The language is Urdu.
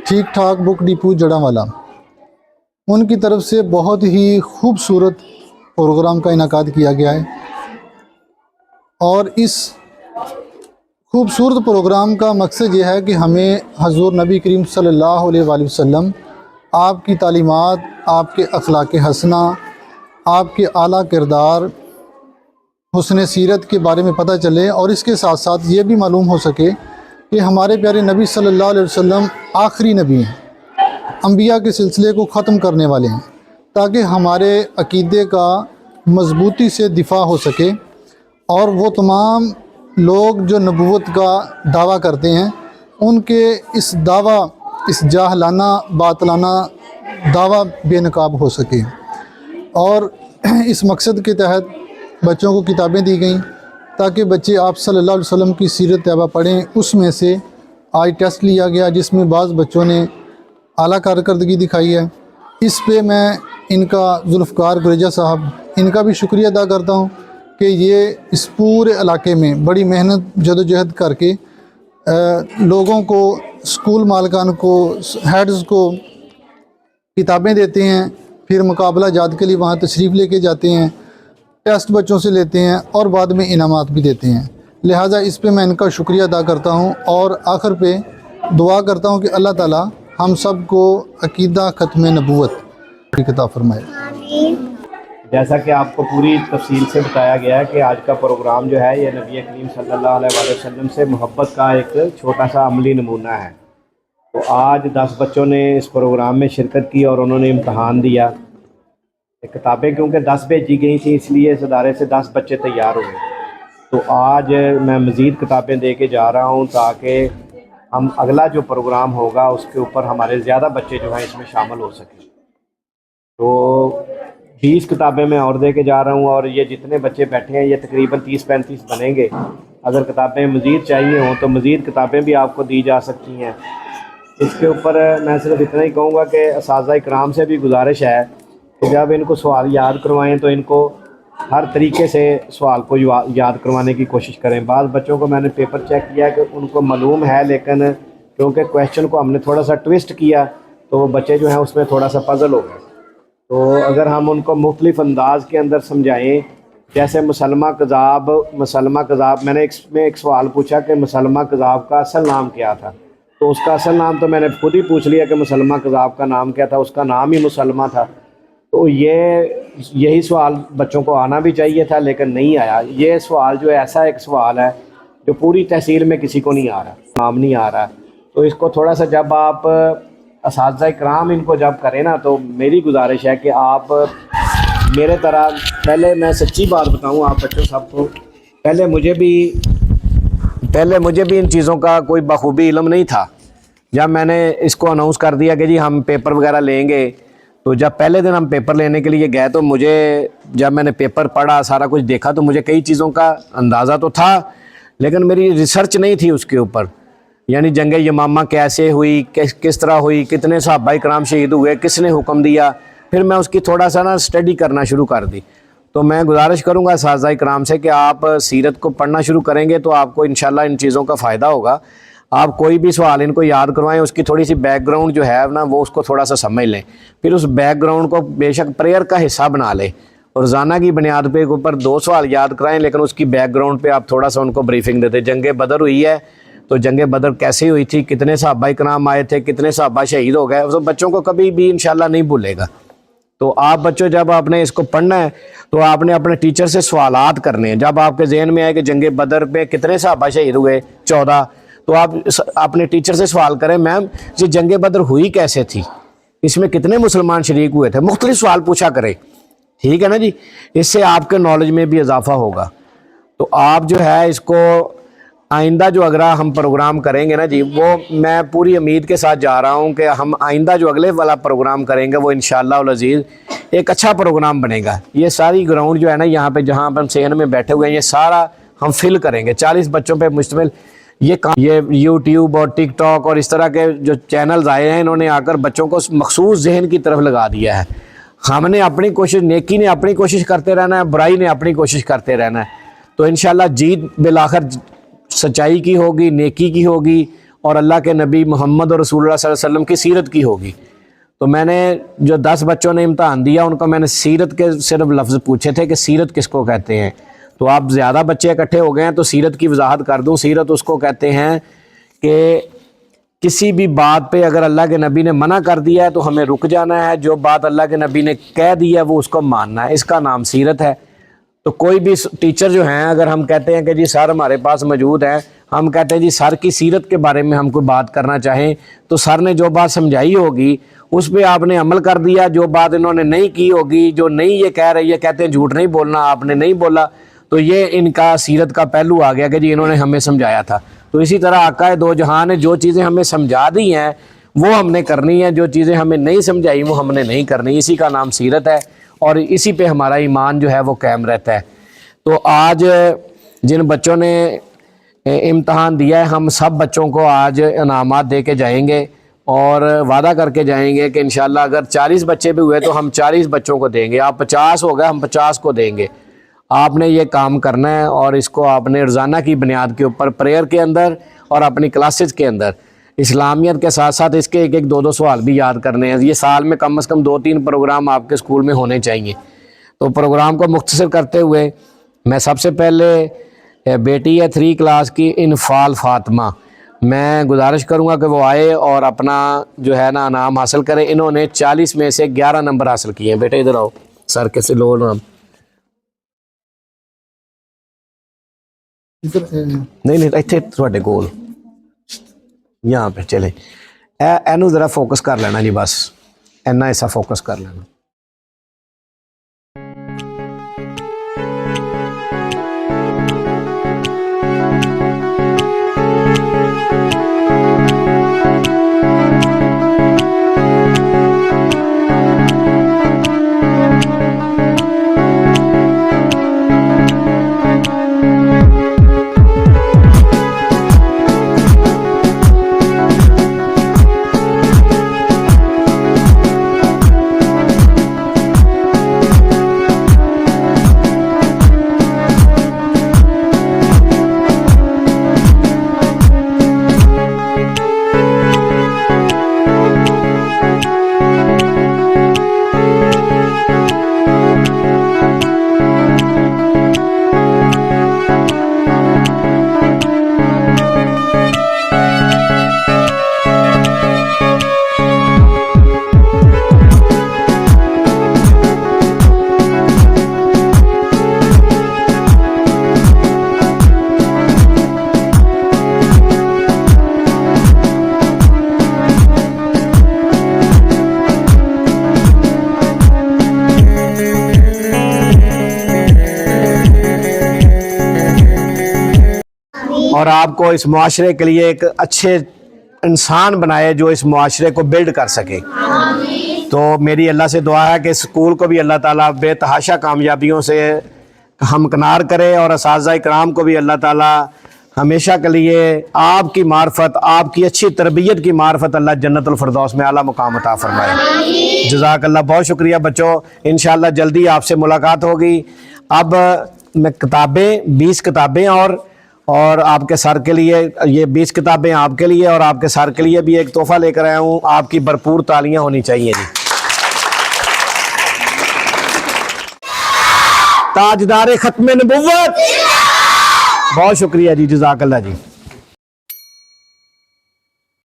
ٹھیک ٹھاک بک ڈپو جڑاوالا، ان کی طرف سے بہت ہی خوبصورت پروگرام کا انعقاد کیا گیا ہے، اور اس خوبصورت پروگرام کا مقصد یہ ہے کہ ہمیں حضور نبی کریم صلی اللہ علیہ وآلہ وسلم، آپ کی تعلیمات، آپ کے اخلاق حسنہ، آپ کے اعلیٰ کردار، حسن سیرت کے بارے میں پتہ چلے، اور اس کے ساتھ ساتھ یہ بھی معلوم ہو سکے کہ ہمارے پیارے نبی صلی اللہ علیہ وسلم آخری نبی ہیں، انبیاء کے سلسلے کو ختم کرنے والے ہیں، تاکہ ہمارے عقیدے کا مضبوطی سے دفاع ہو سکے، اور وہ تمام لوگ جو نبوت کا دعویٰ کرتے ہیں ان کے اس دعویٰ، اس جاہلانہ باطلانہ دعویٰ بے نقاب ہو سکے۔ اور اس مقصد کے تحت بچوں کو کتابیں دی گئیں تاکہ بچے آپ صلی اللہ علیہ وسلم کی سیرت طیبہ پڑھیں۔ اس میں سے آج ٹیسٹ لیا گیا جس میں بعض بچوں نے اعلیٰ کارکردگی دکھائی ہے۔ اس پہ میں ان کا ذوالفقار گریجہ صاحب، ان کا بھی شکریہ ادا کرتا ہوں کہ یہ اس پورے علاقے میں بڑی محنت جدوجہد کر کے لوگوں کو، اسکول مالکان کو، ہیڈز کو کتابیں دیتے ہیں، پھر مقابلہ جات کے لیے وہاں تشریف لے کے جاتے ہیں، ٹیسٹ بچوں سے لیتے ہیں اور بعد میں انعامات بھی دیتے ہیں۔ لہٰذا اس پہ میں ان کا شکریہ ادا کرتا ہوں، اور آخر پہ دعا کرتا ہوں کہ اللہ تعالی ہم سب کو عقیدہ ختم نبوت عطا فرمائے۔ جیسا کہ آپ کو پوری تفصیل سے بتایا گیا ہے کہ آج کا پروگرام جو ہے یہ نبی کریم صلی اللہ علیہ وآلہ وسلم سے محبت کا ایک چھوٹا سا عملی نمونہ ہے۔ تو آج 10 بچوں نے اس پروگرام میں شرکت کی اور انہوں نے امتحان دیا۔ کتابیں کیونکہ 10 بھیجی گئی تھیں اس لیے اس ادارے سے 10 بچے تیار ہوئے، تو آج میں مزید کتابیں دے کے جا رہا ہوں تاکہ ہم اگلا جو پروگرام ہوگا اس کے اوپر ہمارے زیادہ بچے جو ہیں اس میں شامل ہو سکیں۔ تو 20 کتابیں میں اور دے کے جا رہا ہوں، اور یہ جتنے بچے بیٹھے ہیں یہ تقریباً 30-35 بنیں گے۔ اگر کتابیں مزید چاہیے ہوں تو مزید کتابیں بھی آپ کو دی جا سکتی ہیں۔ اس کے اوپر میں صرف اتنا ہی کہوں گا کہ اساتذہ کرام سے بھی گزارش ہے کہ جب ان کو سوال یاد کروائیں تو ان کو ہر طریقے سے سوال کو یاد کروانے کی کوشش کریں۔ بعض بچوں کو میں نے پیپر چیک کیا کہ ان کو معلوم ہے، لیکن کیونکہ کویشچن کو ہم نے تھوڑا سا ٹویسٹ کیا تو وہ بچے جو ہیں اس میں تھوڑا سا پزل ہو گئے۔ تو اگر ہم ان کو مختلف انداز کے اندر سمجھائیں، جیسے مسلمہ کذاب، میں نے ایک سوال پوچھا کہ مسلمہ کذاب کا اصل نام کیا تھا، تو اس کا اصل نام تو میں نے خود ہی پوچھ لیا کہ مسلمہ کذاب کا نام کیا تھا، اس کا نام ہی مسلمہ تھا۔ تو یہی سوال بچوں کو آنا بھی چاہیے تھا لیکن نہیں آیا۔ یہ سوال جو ہے ایسا ایک سوال ہے جو پوری تحصیل میں کسی کو نہیں آ رہا، نام نہیں آ رہا۔ تو اس کو تھوڑا سا جب آپ اساتذہ کرام ان کو جب کریں نا، تو میری گزارش ہے کہ آپ میرے طرح، پہلے میں سچی بات بتاؤں آپ بچوں سب کو، پہلے مجھے بھی ان چیزوں کا کوئی بخوبی علم نہیں تھا۔ جب میں نے اس کو اناؤنس کر دیا کہ جی ہم پیپر وغیرہ لیں گے، تو جب پہلے دن ہم پیپر لینے کے لیے گئے تو جب میں نے پیپر پڑھا، سارا کچھ دیکھا، تو مجھے کئی چیزوں کا اندازہ تو تھا لیکن میری ریسرچ نہیں تھی اس کے اوپر، یعنی جنگ یمامہ کیسے ہوئی، کس طرح ہوئی، کتنے صحابہ کرام شہید ہوئے، کس نے حکم دیا، پھر میں اس کی تھوڑا سا اسٹڈی کرنا شروع کر دی۔ تو میں گزارش کروں گا اساتذہ کرام سے کہ آپ سیرت کو پڑھنا شروع کریں گے تو آپ کو انشاءاللہ ان چیزوں کا فائدہ ہوگا۔ آپ کوئی بھی سوال ان کو یاد کروائیں، اس کی تھوڑی سی بیک گراؤنڈ جو ہے نا وہ اس کو تھوڑا سا سمجھ لیں، پھر اس بیک گراؤنڈ کو بے شک پریئر کا حصہ بنا لیں، اور روزانہ کی بنیاد پہ اوپر 2 سوال یاد کرائیں، لیکن اس کی بیک گراؤنڈ پہ آپ تھوڑا سا ان کو بریفنگ دیتے۔ جنگ بدر ہوئی ہے تو جنگ بدر کیسے ہوئی تھی، کتنے صحابہ کرام آئے تھے، کتنے صحابہ شہید ہو گئے، اس بچوں کو کبھی بھی انشاءاللہ نہیں بھولے گا۔ تو آپ بچوں جب آپ نے اس کو پڑھنا ہے تو آپ نے اپنے ٹیچر سے سوالات کرنے ہیں۔ جب آپ کے ذہن میں آئے کہ جنگ بدر پہ کتنے صحابہ شہید ہوئے، 14، تو آپ اپنے ٹیچر سے سوال کریں، میم یہ جنگ بدر ہوئی کیسے تھی، اس میں کتنے مسلمان شریک ہوئے تھے، مختلف سوال پوچھا کریں، ٹھیک ہے نا جی۔ اس سے آپ کے نالج میں بھی اضافہ ہوگا۔ تو آپ جو ہے اس کو آئندہ جو اگر ہم پروگرام کریں گے نا جی، وہ میں پوری امید کے ساتھ جا رہا ہوں کہ ہم آئندہ جو اگلے والا پروگرام کریں گے وہ انشاءاللہ العزیز ایک اچھا پروگرام بنے گا۔ یہ ساری گراؤنڈ جو ہے نا یہاں پہ جہاں ہم صحن میں بیٹھے ہوئے ہیں، یہ سارا ہم فل کریں گے 40 بچوں پہ مشتمل۔ یہ یوٹیوب اور ٹک ٹاک اور اس طرح کے جو چینلز آئے ہیں، انہوں نے آ کر بچوں کو مخصوص ذہن کی طرف لگا دیا ہے۔ ہم نے اپنی کوشش، نیکی نے اپنی کوشش کرتے رہنا ہے، برائی نے اپنی کوشش کرتے رہنا ہے، تو انشاءاللہ جیت بالآخر سچائی کی ہوگی، نیکی کی ہوگی، اور اللہ کے نبی محمد اور رسول اللہ صلی اللہ علیہ وسلم کی سیرت کی ہوگی. تو میں نے جو 10 بچوں نے امتحان دیا ان کو میں نے سیرت کے صرف لفظ پوچھے تھے کہ سیرت کس کو کہتے ہیں. تو آپ زیادہ بچے اکٹھے ہو گئے ہیں تو سیرت کی وضاحت کر دوں. سیرت اس کو کہتے ہیں کہ کسی بھی بات پہ اگر اللہ کے نبی نے منع کر دیا ہے تو ہمیں رک جانا ہے, جو بات اللہ کے نبی نے کہہ دی ہے وہ اس کو ماننا ہے, اس کا نام سیرت ہے. تو کوئی بھی ٹیچر جو ہیں اگر ہم کہتے ہیں کہ جی سر ہمارے پاس موجود ہیں, ہم کہتے ہیں جی سر کی سیرت کے بارے میں ہم کوئی بات کرنا چاہیں تو سر نے جو بات سمجھائی ہوگی اس پہ آپ نے عمل کر دیا, جو بات انہوں نے نہیں کی ہوگی, جو نہیں یہ کہہ رہی ہے, کہتے ہیں جھوٹ نہیں بولنا, آپ نے نہیں بولا, تو یہ ان کا سیرت کا پہلو آ گیا کہ جی انہوں نے ہمیں سمجھایا تھا. تو اسی طرح آقا دو جہاں نے جو چیزیں ہمیں سمجھا دی ہیں وہ ہم نے کرنی ہے, جو چیزیں ہمیں نہیں سمجھائی وہ ہم نے نہیں کرنی. اسی کا نام سیرت ہے اور اسی پہ ہمارا ایمان جو ہے وہ قائم رہتا ہے. تو آج جن بچوں نے امتحان دیا ہے ہم سب بچوں کو آج انعامات دے کے جائیں گے اور وعدہ کر کے جائیں گے کہ انشاءاللہ اگر 40 بچے بھی ہوئے تو ہم 40 بچوں کو دیں گے. آپ 50 ہو گئے, ہم 50 کو دیں گے. آپ نے یہ کام کرنا ہے اور اس کو آپ نے روزانہ کی بنیاد کے اوپر پریئر کے اندر اور اپنی کلاسز کے اندر اسلامیت کے ساتھ ساتھ اس کے ایک ایک 2 سوال بھی یاد کرنے ہیں. یہ سال میں کم از کم 2-3 پروگرام آپ کے اسکول میں ہونے چاہیے. تو پروگرام کو مختصر کرتے ہوئے میں سب سے پہلے بیٹی ہے 3 کلاس کی انفال فاطمہ, میں گزارش کروں گا کہ وہ آئے اور اپنا جو ہے نا انعام حاصل کرے. انہوں نے 40 میں سے 11 نمبر حاصل کیے ہیں. بیٹے ادھر آؤ, سر کیسے لو نام نہیں اتنے تھوڑے گول یہاں پہ چلے. اینو ذرا فوکس کر لینا جی, بس اینا ایسا فوکس کر لینا. اور آپ کو اس معاشرے کے لیے ایک اچھے انسان بنائے جو اس معاشرے کو بلڈ کر سکے. تو میری اللہ سے دعا ہے کہ اسکول کو بھی اللہ تعالیٰ بے تحاشا کامیابیوں سے ہمکنار کرے اور اساتذہ اکرام کو بھی اللہ تعالیٰ ہمیشہ کے لیے آپ کی معرفت, آپ کی اچھی تربیت کی معرفت اللہ جنت الفردوس میں اعلیٰ مقام عطا فرمائے. جزاک اللہ, بہت شکریہ بچوں. انشاءاللہ جلدی آپ سے ملاقات ہوگی. اب میں کتابیں 20 کتابیں اور آپ کے سر کے لیے یہ 20 کتابیں آپ کے لیے اور آپ کے سر کے لیے بھی ایک تحفہ لے کر آیا ہوں. آپ کی بھرپور تالیاں ہونی چاہیے جی. تاجدار ختم نبوت, بہت شکریہ جی, جزاک اللہ جی.